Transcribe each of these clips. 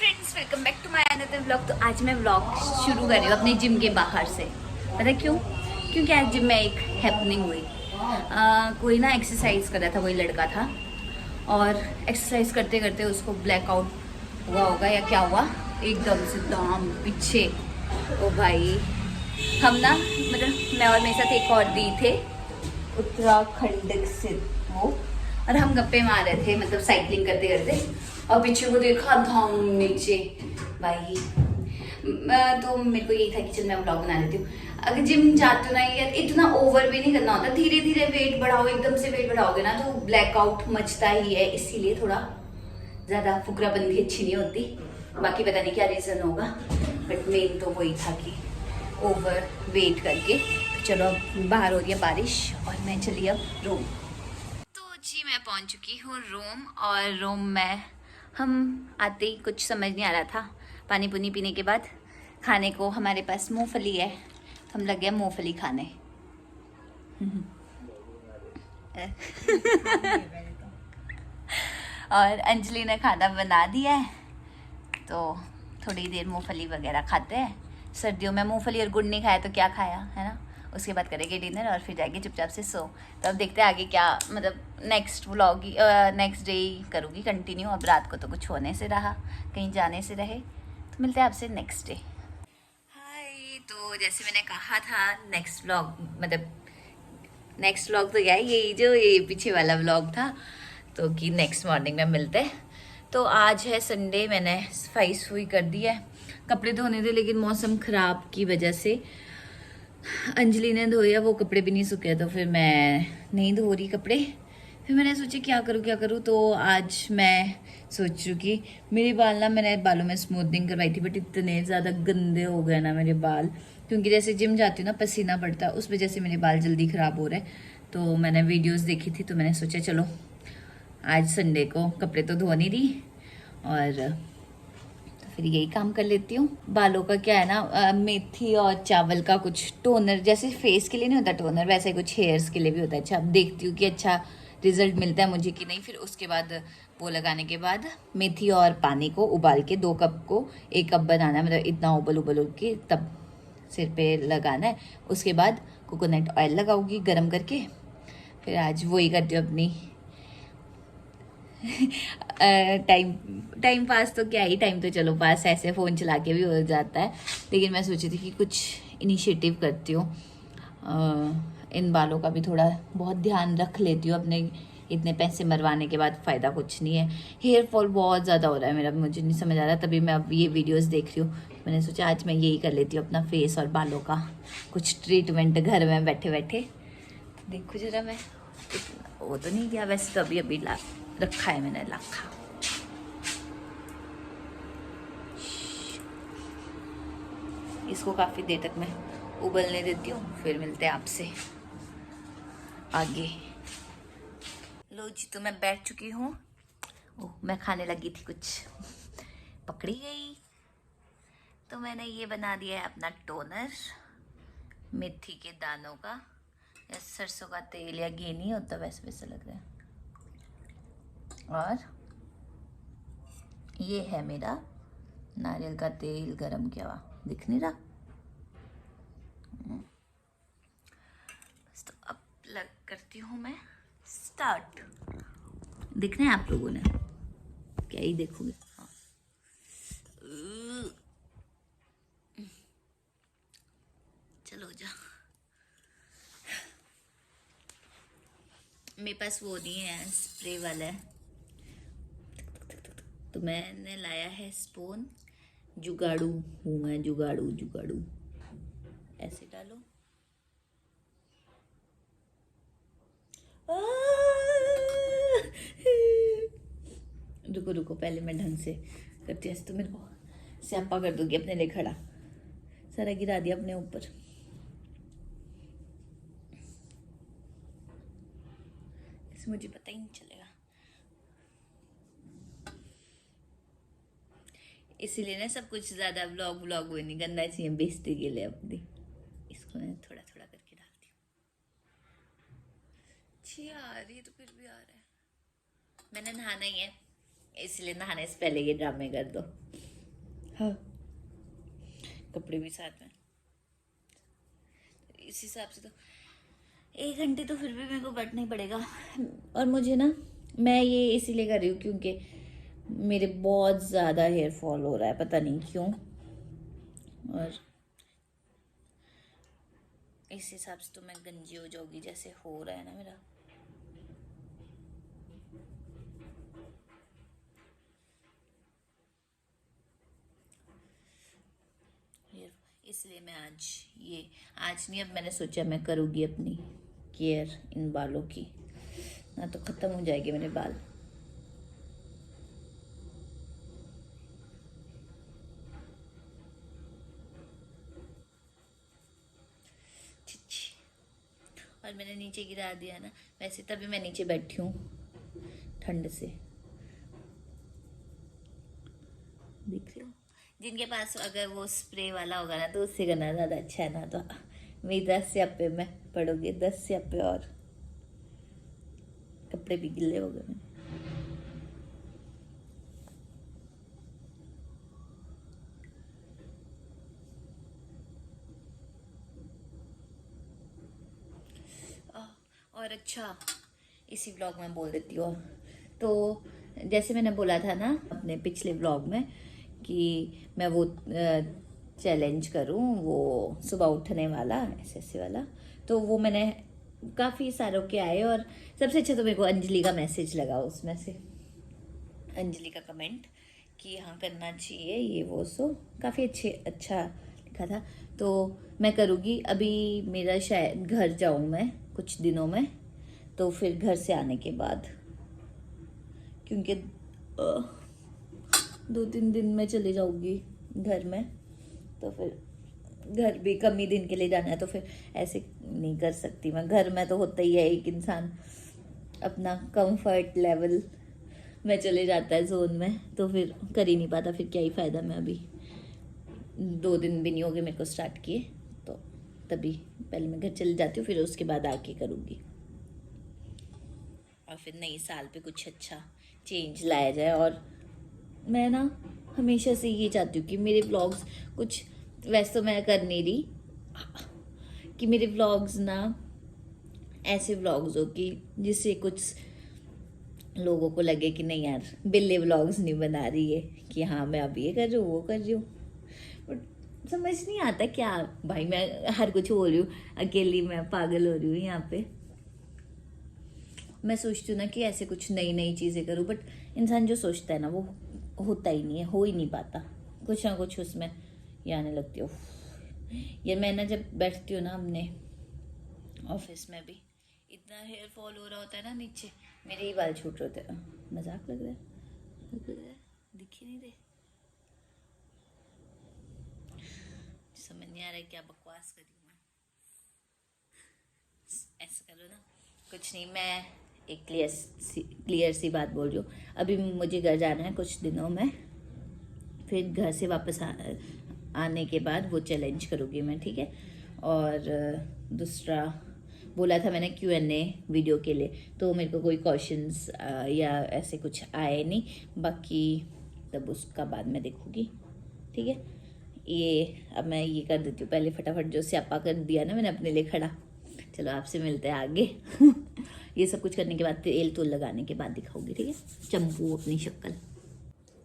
Friends, welcome back to my another vlog. तो आज मैं व्लॉग शुरू कर रही हूँ अपने जिम के बाहर से। पता क्यों? क्योंकि आज जिम में एक हैपनिंग हुई। कोई ना एक्सरसाइज कर रहा था, कोई लड़का था और एक्सरसाइज करते करते उसको ब्लैकआउट हुआ होगा या क्या हुआ, एकदम से दाम पीछे। ओ भाई, हम ना मतलब मैं और मेरे साथ एक और दी थे, उत्तराखंड से वो, और हम गप्पे मार रहे थे मतलब साइकिलिंग करते करते, और पीछे को देखा धाम नीचे भाई। तो मेरे को यही था कि चल मैं व्लॉग बना लेती हूँ। अगर जिम जाते हो ना यार, इतना ओवर भी नहीं करना होता, धीरे धीरे वेट बढ़ाओ। एकदम से वेट बढ़ाओगे ना तो ब्लैकआउट मचता ही है, इसीलिए थोड़ा ज्यादा फुकराबंदी अच्छी नहीं होती। बाकी पता नहीं क्या रीजन होगा, बट मेन तो वही था कि ओवर वेट करके। तो चलो अब बाहर हो रही है बारिश और मैं चली अब रोम। तो जी मैं पहुंच चुकी हूँ रोम, और रोम में हम आते ही कुछ समझ नहीं आ रहा था। पानी पुनी पीने के बाद खाने को हमारे पास मूंगफली है, तो हम लग गए मूंगफली खाने। और अंजलि ने खाना बना दिया है, तो थोड़ी देर मूंगफली वगैरह खाते हैं। सर्दियों में मूंगफली और गुड़ नहीं खाया तो क्या खाया, है ना। उसके बाद करेंगे डिनर और फिर जाएंगे चुपचाप से सो। तो अब देखते हैं आगे क्या, मतलब नेक्स्ट व्लॉग नेक्स्ट डे ही करूँगी कंटिन्यू। अब रात को तो कुछ होने से रहा, कहीं जाने से रहे, तो मिलते हैं आपसे नेक्स्ट डे। हाय, तो जैसे मैंने कहा था नेक्स्ट व्लॉग, मतलब नेक्स्ट व्लॉग तो क्या है, यही जो ये पीछे वाला व्लॉग था, तो कि नेक्स्ट मॉर्निंग में मिलते हैं। तो आज है संडे, मैंने सफाई सुई कर दी है। कपड़े धोने थे लेकिन मौसम ख़राब की वजह से अंजलि ने धोया, वो कपड़े भी नहीं सूखे, तो फिर मैं नहीं धो रही कपड़े। फिर मैंने सोचा क्या करूँ, तो आज मैं सोच रही हूँ कि मेरे बाल ना, मैंने बालों में स्मूथनिंग करवाई थी, बट इतने ज़्यादा गंदे हो गए ना मेरे बाल, क्योंकि जैसे जिम जाती हूँ ना पसीना पड़ता है, उस वजह से मेरे बाल जल्दी ख़राब हो रहे हैं। तो मैंने वीडियोज़ देखी थी, तो मैंने सोचा चलो आज संडे को कपड़े तो धो नहीं रही, और तो फिर यही काम कर लेती हूँ। बालों का क्या है ना, मेथी और चावल का कुछ टोनर, जैसे फेस के लिए नहीं होता टोनर, वैसे कुछ हेयर्स के लिए भी होता है। अच्छा, अब देखती हूँ कि अच्छा रिजल्ट मिलता है मुझे कि नहीं। फिर उसके बाद वो लगाने के बाद मेथी और पानी को उबाल के 2 कप को 1 कप बनाना है, मतलब इतना उबल उबल के तब सिर पे लगाना है। उसके बाद कोकोनट ऑयल लगाऊंगी गर्म करके। फिर आज वही करती हूँ अपनी टाइम टाइम पास। तो क्या ही, टाइम तो चलो पास ऐसे फ़ोन चला के भी हो जाता है, लेकिन मैं सोची थी कि कुछ इनिशिएटिव करती हूँ, इन बालों का भी थोड़ा बहुत ध्यान रख लेती हूँ अपने। इतने पैसे मरवाने के बाद फ़ायदा कुछ नहीं है। हेयर फॉल बहुत ज़्यादा हो रहा है मेरा, मुझे नहीं समझ आ रहा, तभी मैं अब ये वीडियोस देख रही हूँ। मैंने सोचा आज मैं यही कर लेती हूँ, अपना फेस और बालों का कुछ ट्रीटमेंट घर में बैठे बैठे। देखो जरा, मैं वो तो नहीं किया वैसे, तो अभी अभी ला रखा है मैंने रखा। इसको काफ़ी देर तक मैं उबलने देती हूँ, फिर मिलते हैं आपसे आगे। लो जी, तो मैं बैठ चुकी हूँ। ओह, मैं खाने लगी थी, कुछ पकड़ी गई। तो मैंने ये बना दिया है अपना टोनर, मेथी के दानों का, या सरसों का तेल या घी नहीं होता, वैसे वैसे लग रहा है। और ये है मेरा नारियल का तेल गरम किया हुआ, दिख नहीं रहा। बस, तो अब लग करती हूँ मैं स्टार्ट। दिख रहे हैं आप लोगों ने? क्या ही देखोगे। हाँ। चलो जा, मेरे पास वो नहीं है, स्प्रे वाला है, तो मैंने लाया है स्पून। जुगाड़ू हूँ मैं, जुगाड़ू जुगाड़ू। ऐसे डालो। रुको रुको, पहले मैं ढंग से करती हूँ, तो मेरे को स्यापा कर दूंगी अपने लिए खड़ा। सारा गिरा दिया अपने ऊपर। इससे मुझे पता ही नहीं चलेगा, इसीलिए ना सब कुछ ज़्यादा व्लॉग व्लॉग हुए नहीं, गंदा चाहिए बेइज्जती के लिए अपनी। इसको मैं थोड़ा थोड़ा करके डालती हूँ। अच्छी आ रही है, तो फिर भी आ रहा है। मैंने नहाना ही है, इसलिए नहाने से पहले ये ड्रामे कर दो। हाँ, कपड़े भी साथ में। इस हिसाब से तो 1 घंटे तो फिर भी मेरे को बैठना ही पड़ेगा। और मुझे ना, मैं ये इसीलिए कर रही हूँ क्योंकि मेरे बहुत ज़्यादा हेयर फॉल हो रहा है, पता नहीं क्यों। और इस हिसाब से तो मैं गंजी हो जाऊंगी जैसे हो रहा है ना मेरा। इसलिए मैं आज नहीं, अब मैंने सोचा मैं करूँगी अपनी केयर इन बालों की, ना तो ख़त्म हो जाएंगे मेरे बाल। और मैंने नीचे गिरा दिया ना, वैसे तभी मैं नीचे बैठी हूँ ठंड से, देख लो। जिनके पास अगर वो स्प्रे वाला होगा ना तो उससे करना ज़्यादा अच्छा है ना, तो मेरी 10 स्यापे में पड़ोगे, 10 स्यापे और कपड़े भी गिले हो गए मेरे। और अच्छा, इसी व्लॉग में बोल देती हूँ। तो जैसे मैंने बोला था ना अपने पिछले व्लॉग में कि मैं वो चैलेंज करूँ, वो सुबह उठने वाला ऐसे वाला, तो वो मैंने काफ़ी सारों के आए और सबसे अच्छा तो मेरे को अंजलि का मैसेज लगा, उसमें से अंजलि का कमेंट कि हाँ करना चाहिए ये वो, सो काफ़ी अच्छा लिखा था। तो मैं करूँगी। अभी मेरा शायद घर जाऊँ मैं कुछ दिनों में, तो फिर घर से आने के बाद, क्योंकि 2-3 दिन में चले जाऊँगी घर में, तो फिर घर भी कम ही दिन के लिए जाना है, तो फिर ऐसे नहीं कर सकती मैं। घर में तो होता ही है, एक इंसान अपना कंफर्ट लेवल में चले जाता है जोन में, तो फिर कर ही नहीं पाता, फिर क्या ही फ़ायदा। मैं अभी 2 दिन भी नहीं हो गए मेरे को स्टार्ट किए, तो तभी पहले मैं घर चले जाती हूँ, फिर उसके बाद आके करूँगी। और फिर नई साल पे कुछ अच्छा चेंज लाया जाए। और मैं ना हमेशा से ये चाहती हूँ कि मेरे व्लॉग्स कुछ, वैसे तो मैं कर नहीं रही, कि मेरे व्लॉग्स ना ऐसे व्लॉग्स हो कि जिससे कुछ लोगों को लगे कि नहीं यार बिल्ले व्लॉग्स नहीं बना रही है, कि हाँ मैं अब ये कर रही हूँ वो कर रही हूँ। बट समझ नहीं आता क्या भाई, मैं हर कुछ हो रही हूँ अकेली, मैं पागल हो रही हूँ यहाँ पे। मैं सोचती हूँ ना कि ऐसे कुछ नई नई चीज़ें करूँ, बट इंसान जो सोचता है ना वो होता ही नहीं है, हो ही नहीं पाता। कुछ ना कुछ उसमें ये आने लगती हो। ये मैं ना जब बैठती हूँ ना अपने ऑफिस में भी, इतना हेयर फॉल हो रहा होता है ना नीचे, मेरे ही बाल छूट रहे होते हैं। मजाक लग रहा है, दिख ही नहीं रहे। समझ नहीं आ रहा है क्या बकवास कर रही हूँ मैं। ऐसा करो ना, कुछ नहीं, मैं एक क्लियर सी बात बोल रही हूँ। अभी मुझे घर जाना है कुछ दिनों में, फिर घर से वापस आने के बाद वो चैलेंज करूँगी मैं, ठीक है। और दूसरा बोला था मैंने Q&A वीडियो के लिए, तो मेरे को कोई क्वेश्चंस या ऐसे कुछ आए नहीं, बाकी तब उसका बाद में देखूँगी, ठीक है। ये अब मैं ये कर देती हूँ पहले फटाफट, जो स्यापा कर दिया ना मैंने अपने लिए खड़ा। चलो आपसे मिलते हैं आगे। ये सब कुछ करने के बाद तेल तो लगाने के बाद दिखाऊंगी, ठीक है। चंपू अपनी शक्ल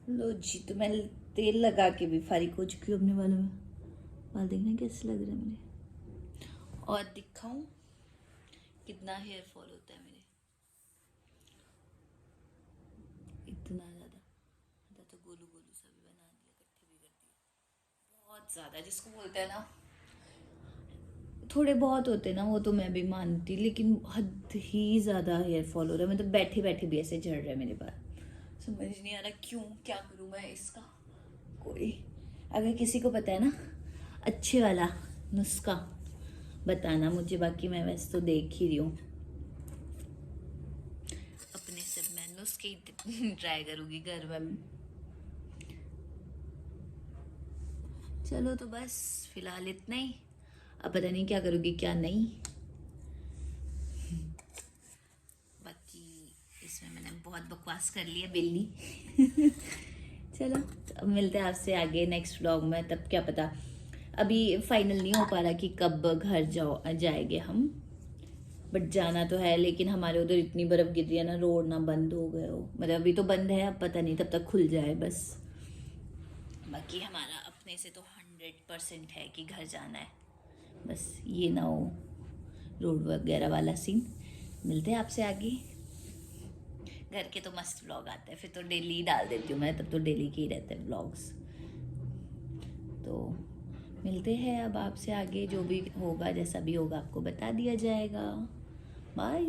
लो जी। तो मैं तेल लगा के भी फारिग हो चुकी हूँ अपने बालों में। बाल देखना कैसे लग रहे हैं मेरे, और दिखाऊं कितना हेयर फॉल होता है मेरे, इतना ज़्यादा तो गोलू गोलू सा भी बना दिया, इकट्ठे भी कर दिया बहुत ज़्यादा। जिसको बोलते हैं ना थोड़े बहुत होते ना, वो तो मैं भी मानती, लेकिन हद ही ज़्यादा हेयर फॉल हो रहा है। मतलब बैठे बैठे भी ऐसे झड़ रहे हैं मेरे बाल, समझ नहीं आ रहा क्यों, क्या करूँ मैं इसका। कोई अगर किसी को पता है ना अच्छे वाला नुस्खा बताना मुझे, बाकी मैं वैसे तो देख ही रही हूँ अपने से, मैं नुस्खे ही ट्राई करूँगी घर में। चलो तो बस फिलहाल इतना ही, अब पता नहीं क्या करूँगी क्या नहीं। बाकी इसमें मैंने बहुत बकवास कर लिया बिल्ली। चलो अब मिलते हैं आपसे आगे नेक्स्ट व्लॉग में, तब क्या पता, अभी फाइनल नहीं हो पा रहा कि कब घर जाएंगे हम, बट जाना तो है। लेकिन हमारे उधर इतनी बर्फ़ गिर रही है ना, रोड ना बंद हो गए हो, मतलब अभी तो बंद है, अब पता नहीं तब तक खुल जाए बस। बाकी हमारा अपने से तो 100% है कि घर जाना है, बस ये ना हो रोड वगैरह वाला सीन। मिलते हैं आपसे आगे। घर के तो मस्त व्लॉग आते हैं, फिर तो डेली डाल देती हूँ मैं, तब तो डेली के ही रहते हैं व्लॉग्स। तो मिलते हैं अब आपसे आगे, जो भी होगा जैसा भी होगा आपको बता दिया जाएगा। बाय।